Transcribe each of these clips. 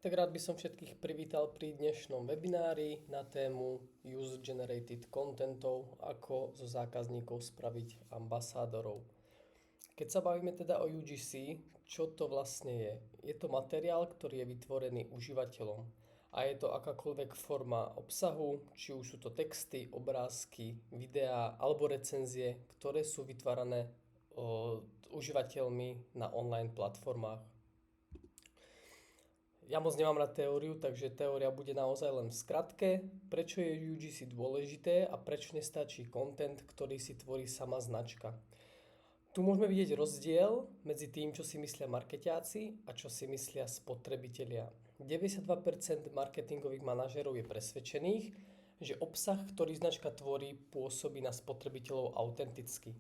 Tak rád by som všetkých privítal pri dnešnom webinári na tému User Generated Contentov, ako zo zákazníkov spraviť ambasádorov. Keď sa bavíme teda o UGC, čo to vlastne je? Je to materiál, ktorý je vytvorený užívateľom a je to akákoľvek forma obsahu, či už sú to texty, obrázky, videá alebo recenzie, ktoré sú vytvárané užívateľmi na online platformách. Ja moc nemám rád teóriu, takže teória bude naozaj len v skratke. Prečo je UGC dôležité a prečo nestačí content, ktorý si tvorí sama značka. Tu môžeme vidieť rozdiel medzi tým, čo si myslia marketiáci a čo si myslia spotrebitelia. 92% marketingových manažérov je presvedčených, že obsah, ktorý značka tvorí, pôsobí na spotrebiteľov autenticky.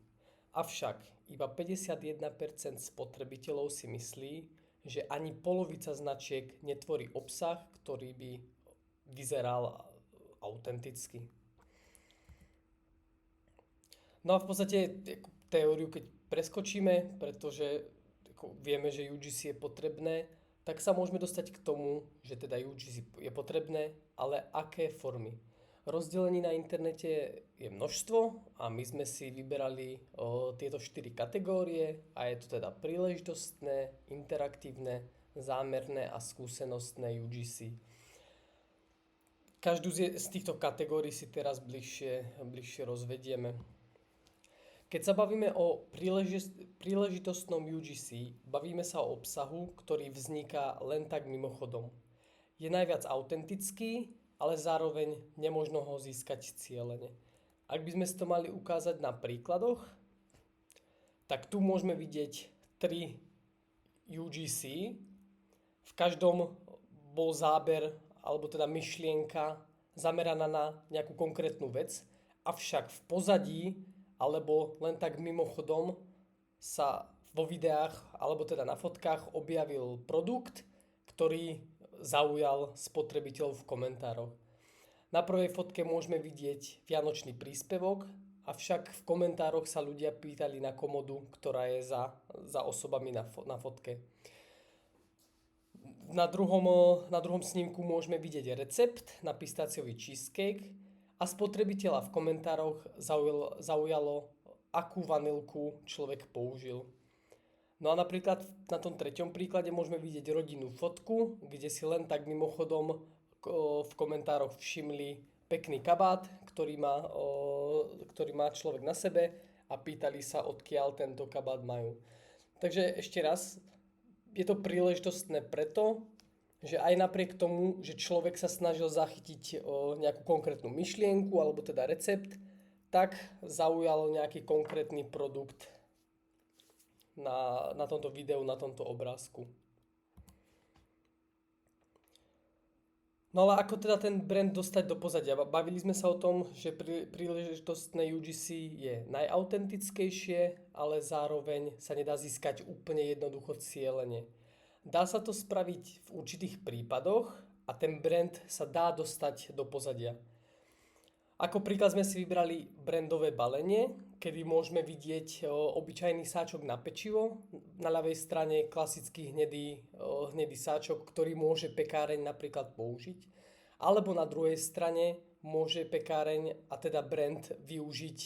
Avšak iba 51% spotrebiteľov si myslí, že ani polovica značiek netvorí obsah, ktorý by vyzeral autenticky. No a v podstate teóriu, keď preskočíme, pretože vieme, že UGC je potrebné, tak sa môžeme dostať k tomu, že teda UGC je potrebné, ale aké formy. Rozdelení na internete je množstvo a my sme si vyberali tieto 4 kategórie a je to teda príležitostné, interaktívne, zámerné a skúsenostné UGC. Každú z týchto kategórií si teraz bližšie rozvedieme. Keď sa bavíme o príležitostnom UGC, bavíme sa o obsahu, ktorý vzniká len tak mimochodom. Je najviac autentický, ale zároveň nemožno ho získať cieľene. Ak by sme si to mali ukázať na príkladoch, tak tu môžeme vidieť 3 UGC. V každom bol záber, alebo teda myšlienka zameraná na nejakú konkrétnu vec, avšak v pozadí, alebo len tak mimochodom sa vo videách, alebo teda na fotkách objavil produkt, ktorý zaujal spotrebiteľov v komentároch. Na prvej fotke môžeme vidieť vianočný príspevok, avšak v komentároch sa ľudia pýtali na komodu, ktorá je za osobami na fotke. Na druhom snímku môžeme vidieť recept na pistáciový cheesecake a spotrebiteľa v komentároch zaujalo, akú vanilku človek použil. No a napríklad na tom treťom príklade môžeme vidieť rodinnú fotku, kde si len tak mimochodom v komentároch všimli pekný kabát, ktorý má človek na sebe a pýtali sa, odkiaľ tento kabát majú. Takže ešte raz, je to príležitostné preto, že aj napriek tomu, že človek sa snažil zachytiť nejakú konkrétnu myšlienku alebo teda recept, tak zaujal nejaký konkrétny produkt na tomto videu, na tomto obrázku. No ale ako teda ten brand dostať do pozadia? Bavili sme sa o tom, že príležitostné UGC je najautentickejšie, ale zároveň sa nedá získať úplne jednoducho cieľene. Dá sa to spraviť v určitých prípadoch a ten brand sa dá dostať do pozadia. Ako príklad sme si vybrali brandové balenie, kedy môžeme vidieť obyčajný sáčok na pečivo. Na ľavej strane klasický hnedý sáčok, ktorý môže pekáreň napríklad použiť. Alebo na druhej strane môže pekáreň a teda brand využiť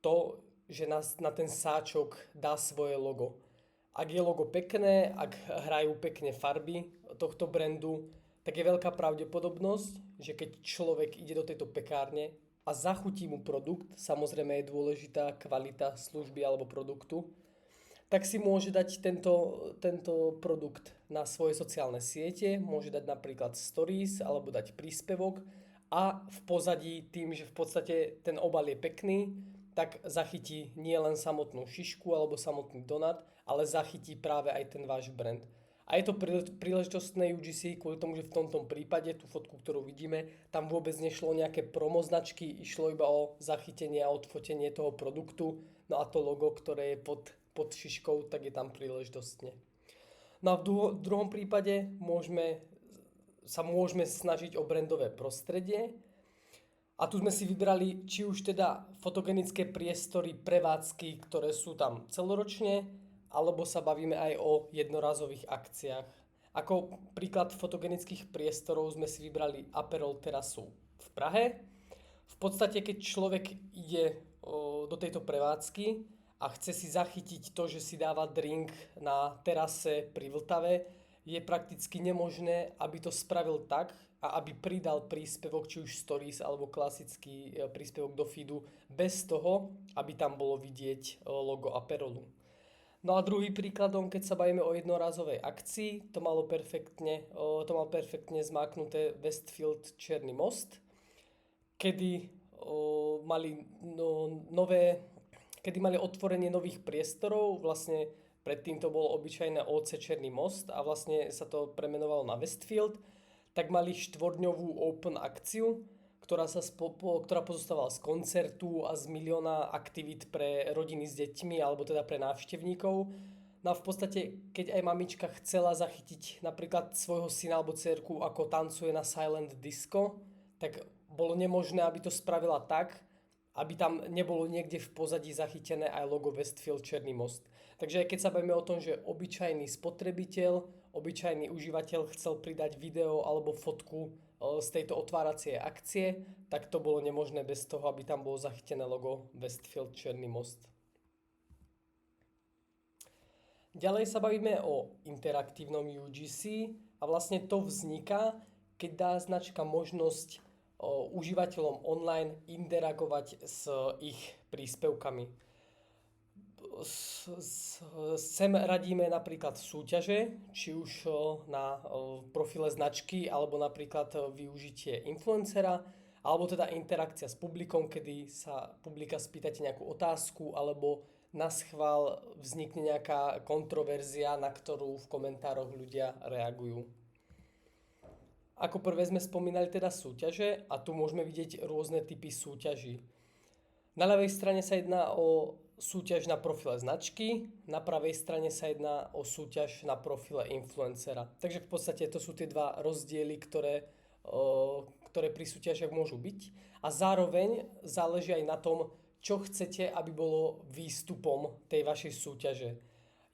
to, že na ten sáčok dá svoje logo. Ak je logo pekné, ak hrajú pekne farby tohto brandu, tak je veľká pravdepodobnosť, že keď človek ide do tejto pekárne a zachutí mu produkt, samozrejme je dôležitá kvalita služby alebo produktu, tak si môže dať tento produkt na svoje sociálne siete, môže dať napríklad stories alebo dať príspevok a v pozadí tým, že v podstate ten obal je pekný, tak zachytí nie len samotnú šišku alebo samotný donut, ale zachytí práve aj ten váš brand. A je to príležitostné UGC kvôli tomu, že v tomto prípade, tú fotku, ktorú vidíme, tam vôbec nešlo o nejaké promoznačky, išlo iba o zachytenie a odfotenie toho produktu, no a to logo, ktoré je pod šiškou, tak je tam príležitostne. No a v druhom prípade sa môžeme snažiť o brandové prostredie a tu sme si vybrali či už teda fotogenické priestory, prevádzky, ktoré sú tam celoročne, alebo sa bavíme aj o jednorazových akciách. Ako príklad fotogenických priestorov sme si vybrali Aperol terasu v Prahe. V podstate, keď človek ide do tejto prevádzky a chce si zachytiť to, že si dáva drink na terase pri Vltave, je prakticky nemožné, aby to spravil tak a aby pridal príspevok, či už stories alebo klasický príspevok do feedu, bez toho, aby tam bolo vidieť logo Aperolu. No a druhý príkladom, keď sa bavíme o jednorázovej akcii, to mal perfektne zmáknuté Westfield Černý most, kedy mali kedy mali otvorenie nových priestorov, vlastne predtým to bolo obyčajné OC Černý most a vlastne sa to premenovalo na Westfield, tak mali 4-dňovú open akciu, ktorá pozostávala z koncertu a z milióna aktivít pre rodiny s deťmi, alebo teda pre návštevníkov. No a v podstate, keď aj mamička chcela zachytiť napríklad svojho syna alebo dcerku, ako tancuje na silent disco, tak bolo nemožné, aby to spravila tak, aby tam nebolo niekde v pozadí zachytené aj logo Westfield Černý most. Takže keď sa bavíme o tom, že obyčajný spotrebiteľ, obyčajný užívateľ chcel pridať video alebo fotku z tejto otváracie akcie, tak to bolo nemožné bez toho, aby tam bolo zachytené logo Westfield Černý most. Ďalej sa bavíme o interaktívnom UGC a vlastne to vzniká, keď dá značka možnosť užívateľom online interagovať s ich príspevkami. Sem radíme napríklad súťaže, či už na profile značky, alebo napríklad využitie influencera, alebo teda interakcia s publikom, kedy sa publika spýtate nejakú otázku, alebo naschvál vznikne nejaká kontroverzia, na ktorú v komentároch ľudia reagujú. Ako prvé sme spomínali teda súťaže a tu môžeme vidieť rôzne typy súťaží. Na ľavej strane sa jedná o súťaž na profile značky, na pravej strane sa jedná o súťaž na profile influencera. Takže v podstate to sú tie dva rozdiely, ktoré pri súťažiach môžu byť. A zároveň záleží aj na tom, čo chcete, aby bolo výstupom tej vašej súťaže.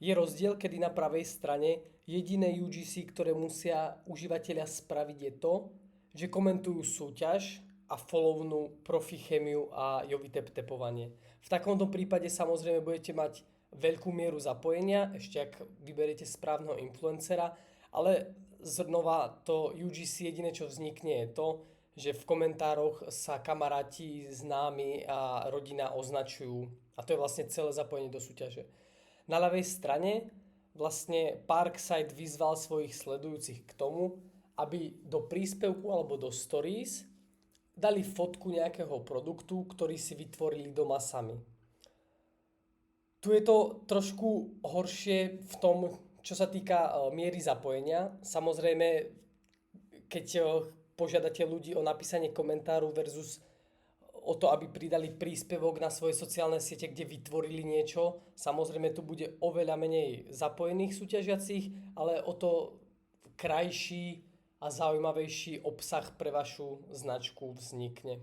Je rozdiel, kedy na pravej strane jediné UGC, ktoré musia užívateľia spraviť, je to, že komentujú súťaž a follownú Profichemiu a Jovitep tepovanie. V takomto prípade samozrejme budete mať veľkú mieru zapojenia, ešte ak vyberiete správneho influencera, ale znova to UGC jediné, čo vznikne, je to, že v komentároch sa kamaráti, známi a rodina označujú. A to je vlastne celé zapojenie do súťaže. Na ľavej strane vlastne Parkside vyzval svojich sledujúcich k tomu, aby do príspevku alebo do stories dali fotku nejakého produktu, ktorý si vytvorili doma sami. Tu je to trošku horšie v tom, čo sa týka miery zapojenia. Samozrejme, keď požiadate ľudí o napísanie komentáru versus o to, aby pridali príspevok na svoje sociálne siete, kde vytvorili niečo. Samozrejme, tu bude oveľa menej zapojených súťažiacich, ale o to krajší a zaujímavejší obsah pre vašu značku vznikne.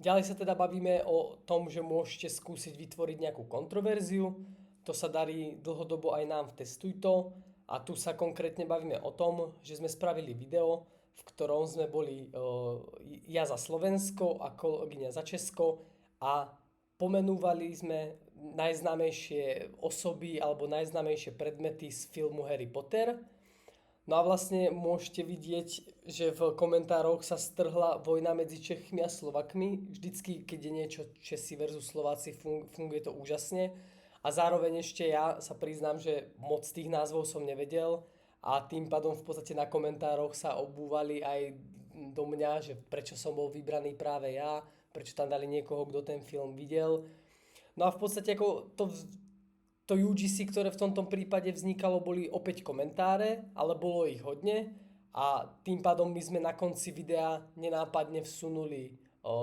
Ďalej sa teda bavíme o tom, že môžete skúsiť vytvoriť nejakú kontroverziu. To sa darí dlhodobo aj nám v Testujto. A tu sa konkrétne bavíme o tom, že sme spravili video, v ktorom sme boli ja za Slovensko a kolegyňa za Česko a pomenúvali sme najznámejšie osoby alebo najznámejšie predmety z filmu Harry Potter. No a vlastne môžete vidieť, že v komentároch sa strhla vojna medzi Čechmi a Slovakmi. Vždycky, keď je niečo Česi versus Slováci, funguje to úžasne. A zároveň ešte ja sa priznám, že moc tých názvov som nevedel. A tým pádom v podstate na komentároch sa obúvali aj do mňa, že prečo som bol vybraný práve ja, prečo tam dali niekoho, kto ten film videl. No a v podstate ako to UGC, ktoré v tomto prípade vznikalo, boli opäť komentáre, ale bolo ich hodne. A tým pádom my sme na konci videa nenápadne vsunuli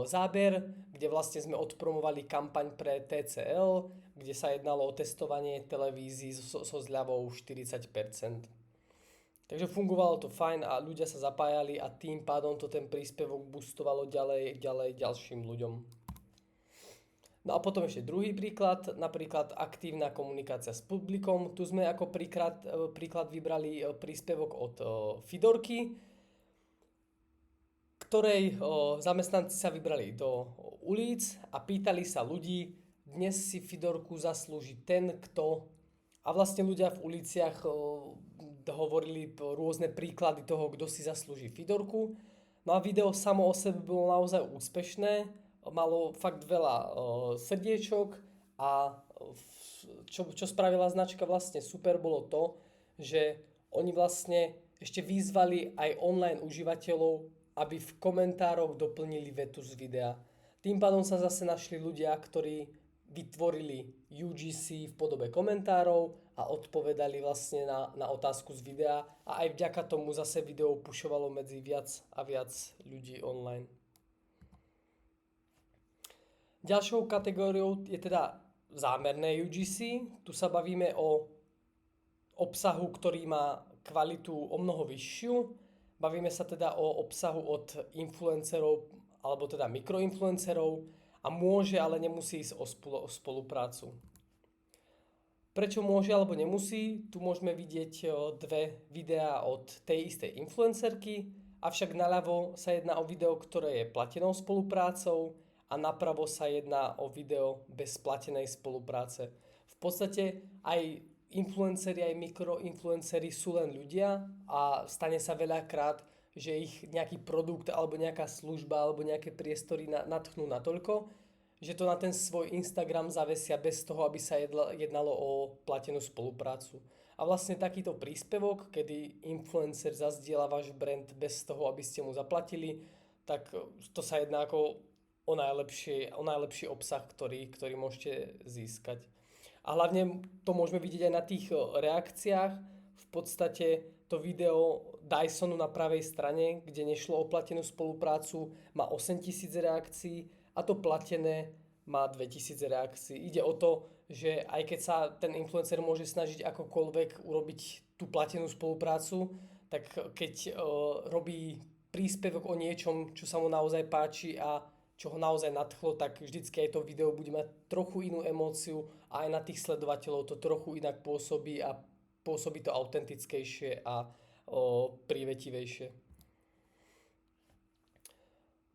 záber, kde vlastne sme odpromovali kampaň pre TCL, kde sa jednalo o testovanie televízií so zľavou 40%. Takže fungovalo to fajn a ľudia sa zapájali a tým pádom to ten príspevok boostovalo ďalej ďalším ľuďom. No a potom ešte druhý príklad, napríklad aktívna komunikácia s publikom. Tu sme ako príklad vybrali príspevok od Fidorky, ktorej zamestnanci sa vybrali do ulic a pýtali sa ľudí, dnes si Fidorku zaslúži ten, kto... A vlastne ľudia v uliciach hovorili rôzne príklady toho, kto si zaslúži Fidorku. No a video samo o sebe bolo naozaj úspešné, malo fakt veľa srdiečok a čo spravila značka vlastne super bolo to, že oni vlastne ešte vyzvali aj online užívateľov, aby v komentároch doplnili vetu z videa. Tým pádom sa zase našli ľudia, ktorí vytvorili UGC v podobe komentárov a odpovedali vlastne na otázku z videa a aj vďaka tomu zase video pušovalo medzi viac a viac ľudí online. Ďalšou kategóriou je teda zámerné UGC. Tu sa bavíme o obsahu, ktorý má kvalitu o mnoho vyššiu. Bavíme sa teda o obsahu od influencerov alebo teda mikroinfluencerov a môže, ale nemusí ísť o spoluprácu. Prečo môže alebo nemusí? Tu môžeme vidieť dve videá od tej istej influencerky, avšak naľavo sa jedná o video, ktoré je platenou spoluprácou a napravo sa jedná o video bez platenej spolupráce. V podstate aj influenceri, aj mikroinfluenceri sú len ľudia a stane sa veľakrát, že ich nejaký produkt alebo nejaká služba alebo nejaké priestory nadchnú natoľko, že to na ten svoj Instagram zavesia bez toho, aby sa jednalo o platenú spoluprácu. A vlastne takýto príspevok, kedy influencer zazdieľa váš brand bez toho, aby ste mu zaplatili, tak to sa jedná ako o najlepší obsah, ktorý môžete získať. A hlavne to môžeme vidieť aj na tých reakciách. V podstate to video Dysonu na pravej strane, kde nešlo o platenú spoluprácu, má 8000 reakcií a to platené má 2000 reakcií. Ide o to, že aj keď sa ten influencer môže snažiť akokoľvek urobiť tú platenú spoluprácu, tak keď robí príspevok o niečom, čo sa mu naozaj páči a čo ho naozaj nadchlo, tak vždycky aj to video bude mať trochu inú emóciu a aj na tých sledovateľov to trochu inak pôsobí a pôsobí to autentickejšie a prívetivejšie.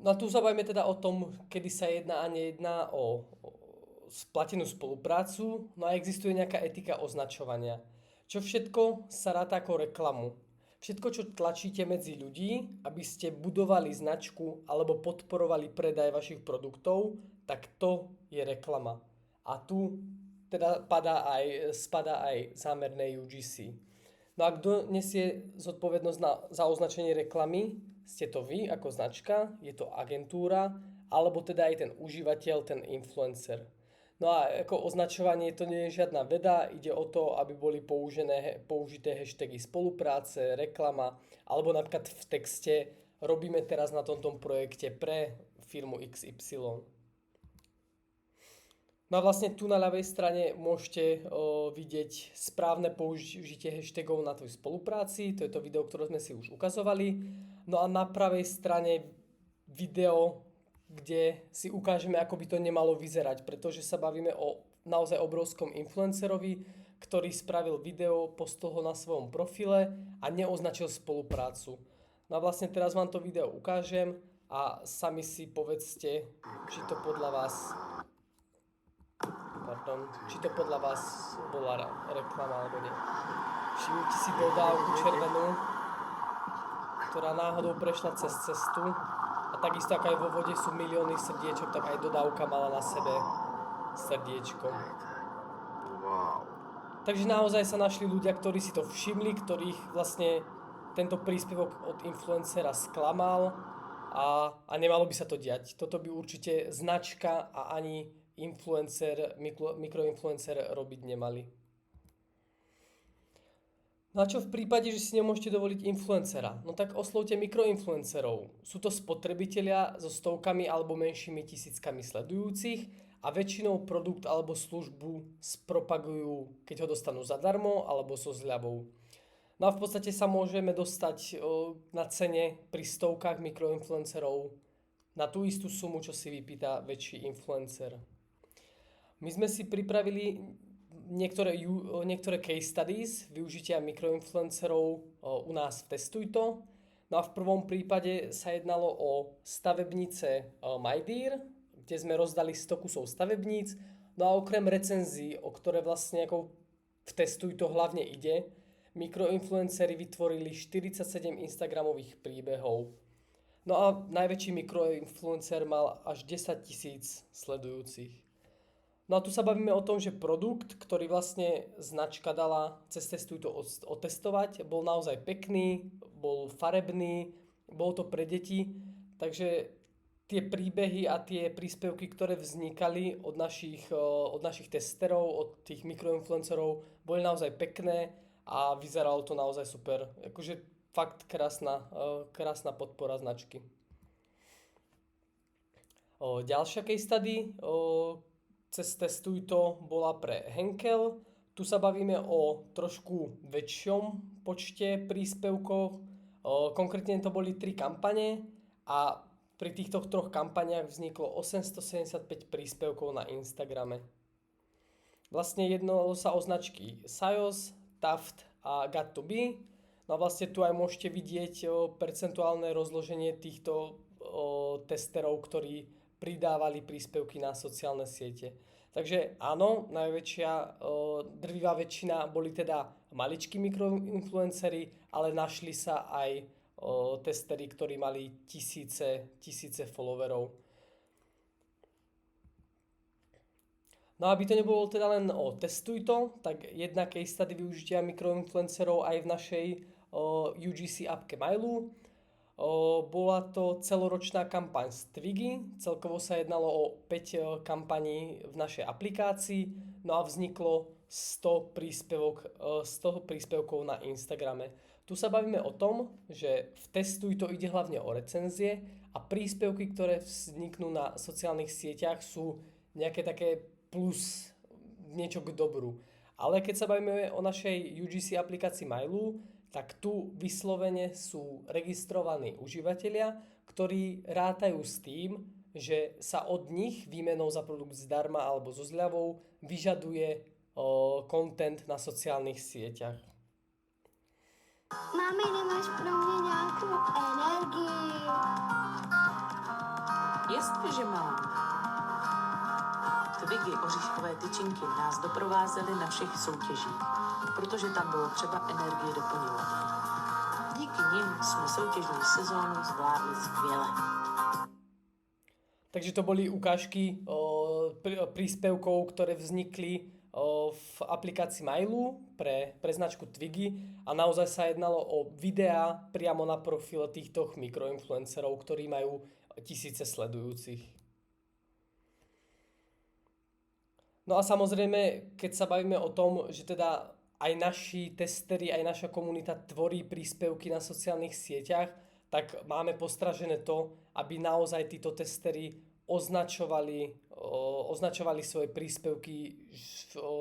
No a tu sa bavíme teda o tom, kedy sa jedná a nejedná o splatenú spoluprácu, no a existuje nejaká etika označovania. Čo všetko sa ráta ako reklamu. Všetko, čo tlačíte medzi ľudí, aby ste budovali značku alebo podporovali predaj vašich produktov, tak to je reklama. A tu teda spadá aj zámerné UGC. No a kto nesie zodpovednosť za označenie reklamy? Ste to vy ako značka, je to agentúra, alebo teda aj ten užívateľ, ten influencer. No a ako označovanie to nie je žiadna veda, ide o to, aby boli použité hashtagy spolupráce, reklama, alebo napríklad v texte robíme teraz na tomto projekte pre firmu XY. No a vlastne tu na ľavej strane môžete vidieť správne použitie hashtagov na tvojej spolupráci, to je to video, ktoré sme si už ukazovali. No a na pravej strane video, kde si ukážeme, ako by to nemalo vyzerať, pretože sa bavíme o naozaj obrovskom influencerovi, ktorý spravil video, postol ho na svojom profile a neoznačil spoluprácu. No a vlastne teraz vám to video ukážem a sami si povedzte, či to podľa vás bola reklama alebo nie. Všimnite si dodávku červenú, ktorá náhodou prešla cez cestu. A takisto ako aj vo vode sú milióny srdiečok, tak aj dodávka mala na sebe srdiečko. Wow. Takže naozaj sa našli ľudia, ktorí si to všimli, ktorých vlastne tento príspevok od influencera sklamal a nemalo by sa to diať. Toto by určite značka a ani influencer, mikroinfluencer robiť nemali. No a čo v prípade, že si nemôžete dovoliť influencera? No tak oslovte mikroinfluencerov. Sú to spotrebitelia so stovkami alebo menšími tisíckami sledujúcich a väčšinou produkt alebo službu spropagujú, keď ho dostanú zadarmo alebo so zľavou. No a v podstate sa môžeme dostať na cene pri stovkách mikroinfluencerov na tú istú sumu, čo si vypýta väčší influencer. My sme si pripravili niektoré case studies využitia mikroinfluencerov u nás v Testujto. No a v prvom prípade sa jednalo o stavebnice MyDear, kde sme rozdali 100 kusov stavebníc. No a okrem recenzií, o ktoré vlastne ako v Testujto hlavne ide, mikroinfluenceri vytvorili 47 instagramových príbehov. No a najväčší mikroinfluencer mal až 10 000 sledujúcich. No a tu sa bavíme o tom, že produkt, ktorý vlastne značka dala cez Testujto otestovať, bol naozaj pekný, bol farebný, bolo to pre deti, takže tie príbehy a tie príspevky, ktoré vznikali od našich testerov, od tých mikroinfluencerov, boli naozaj pekné a vyzeralo to naozaj super. Akože fakt krásna podpora značky. Ďalšia case study cez Testujto bola pre Henkel. Tu sa bavíme o trošku väčšom počte príspevkov. Konkrétne to boli 3 kampane a pri týchto 3 kampaniach vzniklo 875 príspevkov na Instagrame. Vlastne jednalo sa o značky Sajos, Taft a Got2b. No a vlastne tu aj môžete vidieť percentuálne rozloženie týchto testerov, ktorí pridávali príspevky na sociálne siete. Takže áno, drvivá väčšina boli teda maličkí mikroinfluenceri, ale našli sa aj testeri, ktorí mali tisíce followerov. No aby to nebolo teda len o Testujto, tak jedna case study využitia mikroinfluencerov aj v našej UGC appke Mailu. Bola to celoročná kampaň z Twiggy, celkovo sa jednalo o 5 kampaní v našej aplikácii, no a vzniklo 100 príspevkov na Instagrame. Tu sa bavíme o tom, že v Testujto ide hlavne o recenzie a príspevky, ktoré vzniknú na sociálnych sieťach, sú nejaké také plus, niečo k dobru. Ale keď sa bavíme o našej UGC aplikácii Mailu, tak tu vyslovene sú registrovaní užívateľia, ktorí rátajú s tým, že sa od nich výmenou za produkt zdarma alebo so zľavou vyžaduje content na sociálnych sieťach. Mami, nemáš pro mě nějakou energii? Jestliže mám. Twiggy oříškové tyčinky nás doprovázely na všech soutěžích, protože tam bylo třeba energii doplňovat. Díky nim jsme soutěžní sezónu zvládli skvěle. Takže to boli ukážky príspevkov, ktoré vznikli v aplikácii Mailu pre značku Twiggy a naozaj sa jednalo o videá priamo na profile týchto mikroinfluencerov, ktorí majú tisíce sledujúcich. No a samozrejme, keď sa bavíme o tom, že teda aj naši testeri, aj naša komunita tvorí príspevky na sociálnych sieťach, tak máme postražené to, aby naozaj títo testeri označovali svoje príspevky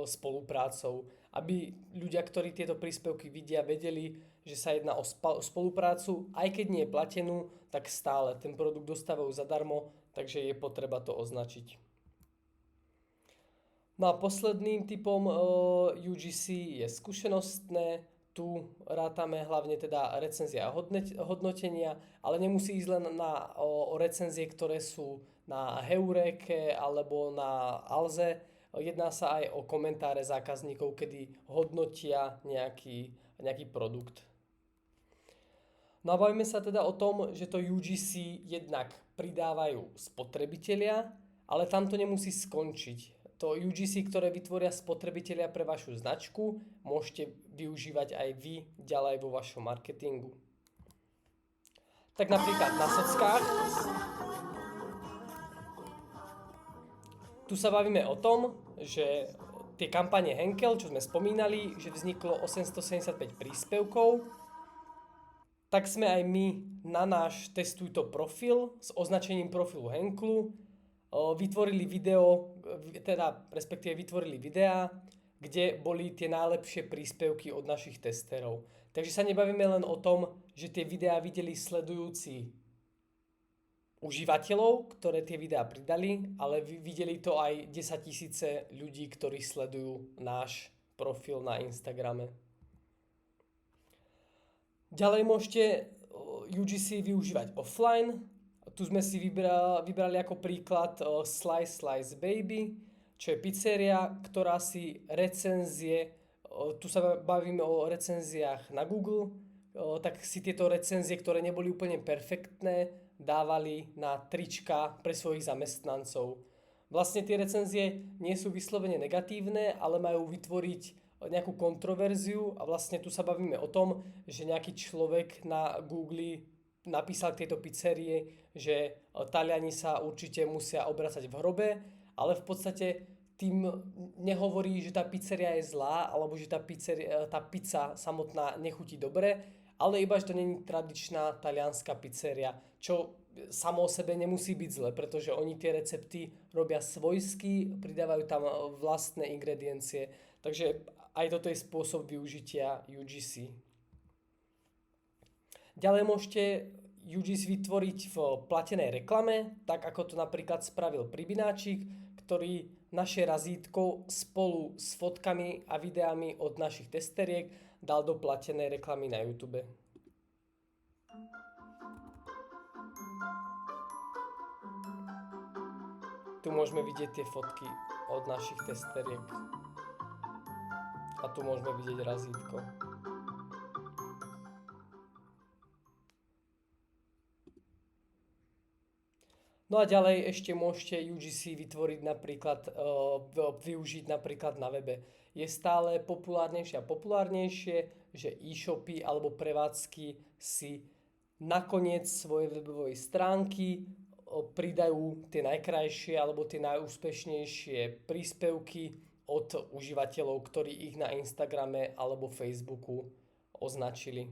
spoluprácou. Aby ľudia, ktorí tieto príspevky vidia, vedeli, že sa jedná o spoluprácu, aj keď nie je platenú, tak stále ten produkt dostávajú zadarmo, takže je potreba to označiť. No a posledným typom UGC je skúsenostné. Tu rátame hlavne teda recenzia a hodnotenia, ale nemusí ísť len o recenzie, ktoré sú na Heureke alebo na Alze. Jedná sa aj o komentáre zákazníkov, kedy hodnotia nejaký produkt. No a bavíme sa teda o tom, že to UGC jednak pridávajú spotrebitelia, ale tam to nemusí skončiť. To UGC, ktoré vytvoria spotrebitelia pre vašu značku, môžete využívať aj vy ďalej vo vašom marketingu. Tak napríklad na sockách. Tu sa bavíme o tom, že tie kampane Henkel, čo sme spomínali, že vzniklo 875 príspevkov, tak sme aj my na náš Testujto profil s označením profilu Henkelu vytvorili videá, kde boli tie najlepšie príspevky od našich testerov. Takže sa nebavíme len o tom, že tie videá videli sledujúci užívateľov, ktoré tie videá pridali, ale videli to aj 10 000 ľudí, ktorí sledujú náš profil na Instagrame. Ďalej môžete UGC využívať offline. Tu sme si vybrali ako príklad Slice Baby, čo je pizzeria, ktorá si recenzie, tu sa bavíme o recenziách na Google, tak si tieto recenzie, ktoré neboli úplne perfektné, dávali na trička pre svojich zamestnancov. Vlastne tie recenzie nie sú vyslovene negatívne, ale majú vytvoriť nejakú kontroverziu a vlastne tu sa bavíme o tom, že nejaký človek na Google napísal k tejto pizzerie, že Taliani sa určite musia obracať v hrobe, ale v podstate tým nehovorí, že tá pizzeria je zlá, alebo že tá pizza samotná nechutí dobre, ale iba, že to nie je tradičná talianská pizzeria, čo samo o sebe nemusí byť zle, pretože oni tie recepty robia svojsky, pridávajú tam vlastné ingrediencie, takže aj toto je spôsob využitia UGC. Ďalej môžete UGC vytvoriť v platenej reklame, tak ako to napríklad spravil Pribináčik, ktorý naše razítko spolu s fotkami a videami od našich testeriek dal do platenej reklamy na YouTube. Tu môžeme vidieť tie fotky od našich testeriek. A tu môžeme vidieť razítko. No a ďalej ešte môžete UGC vytvoriť napríklad, využiť napríklad na webe. Je stále populárnejšie a populárnejšie, že e-shopy alebo prevádzky si nakoniec svojej webovej stránky pridajú tie najkrajšie alebo tie najúspešnejšie príspevky od užívateľov, ktorí ich na Instagrame alebo Facebooku označili.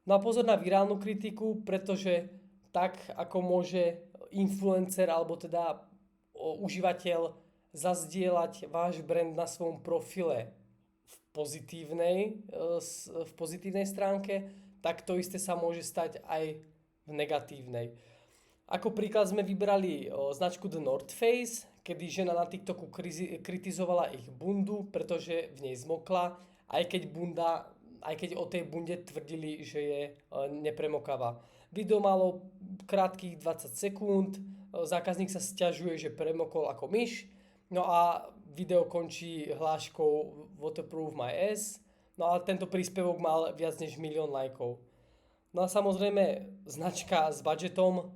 No a pozor na virálnu kritiku, pretože tak ako môže influencer alebo teda užívateľ zazdieľať váš brand na svojom profile v pozitívnej stránke, tak to isté sa môže stať aj v negatívnej. Ako príklad sme vybrali značku The North Face, kedy žena na TikToku kritizovala ich bundu, pretože v nej zmokla, aj keď o tej bunde tvrdili, že je nepremokavá. Video malo krátkych 20 sekúnd, zákazník sa sťažuje, že premokol ako myš, no a video končí hláškou Waterproof my ass, no a tento príspevok mal viac než 1 000 000 lajkov. No a samozrejme značka s budžetom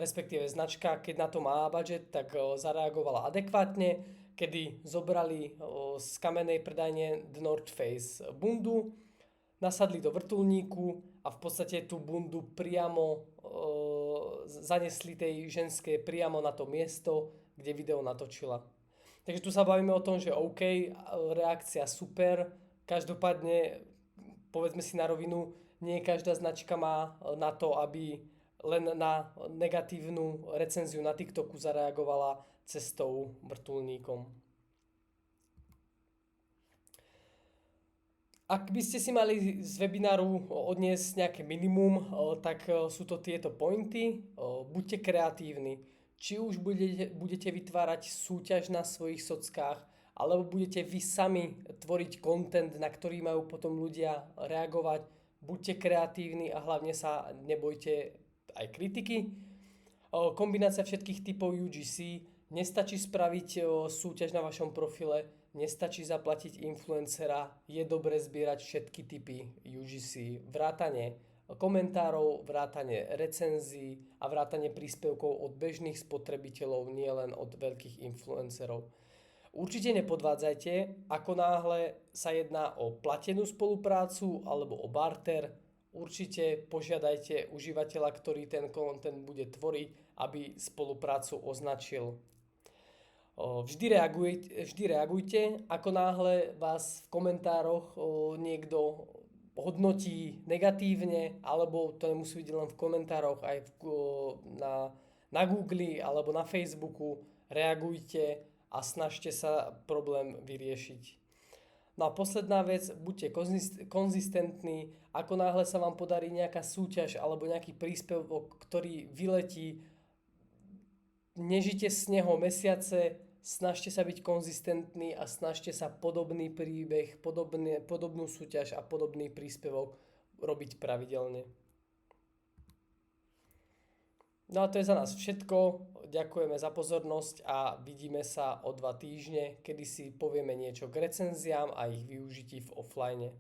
respektíve značka, keď na to má budžet, tak zareagovala adekvátne, kedy zobrali z kamennej predajne The North Face bundu, nasadli do vrtuľníku a v podstate tú bundu priamo zanesli tej ženskej priamo na to miesto, kde video natočila. Takže tu sa bavíme o tom, že OK, reakcia super, každopádne povedzme si na rovinu, nie každá značka má na to, aby len na negatívnu recenziu na TikToku zareagovala cestou vrtuľníkom. Ak by ste si mali z webináru odniesť nejaké minimum, tak sú to tieto pointy. Buďte kreatívni. Či už budete vytvárať súťaž na svojich sockách, alebo budete vy sami tvoriť content, na ktorý majú potom ľudia reagovať. Buďte kreatívni a hlavne sa nebojte aj kritiky. Kombinácia všetkých typov UGC. Nestačí spraviť súťaž na vašom profile, nestačí zaplatiť influencera, je dobre zbierať všetky typy UGC, vrátane komentárov, vrátane recenzií a vrátane príspevkov od bežných spotrebiteľov, nielen od veľkých influencerov. Určite nepodvádzajte, ako náhle sa jedná o platenú spoluprácu alebo o barter, určite požiadajte užívateľa, ktorý ten content bude tvoriť, aby spoluprácu označil. Vždy reagujte, ako náhle vás v komentároch niekto hodnotí negatívne, alebo to nemusí byť len v komentároch, aj na Google alebo na Facebooku, reagujte a snažte sa problém vyriešiť. No a posledná vec, buďte konzistentní, ako náhle sa vám podarí nejaká súťaž alebo nejaký príspevok, ktorý vyletí, nežite z neho mesiace, snažte sa byť konzistentní a snažte sa podobný príbeh, podobnú súťaž a podobný príspevok robiť pravidelne. No a to je za nás všetko. Ďakujeme za pozornosť a vidíme sa o 2 týždne, kedy si povieme niečo k recenziám a ich využití v offline.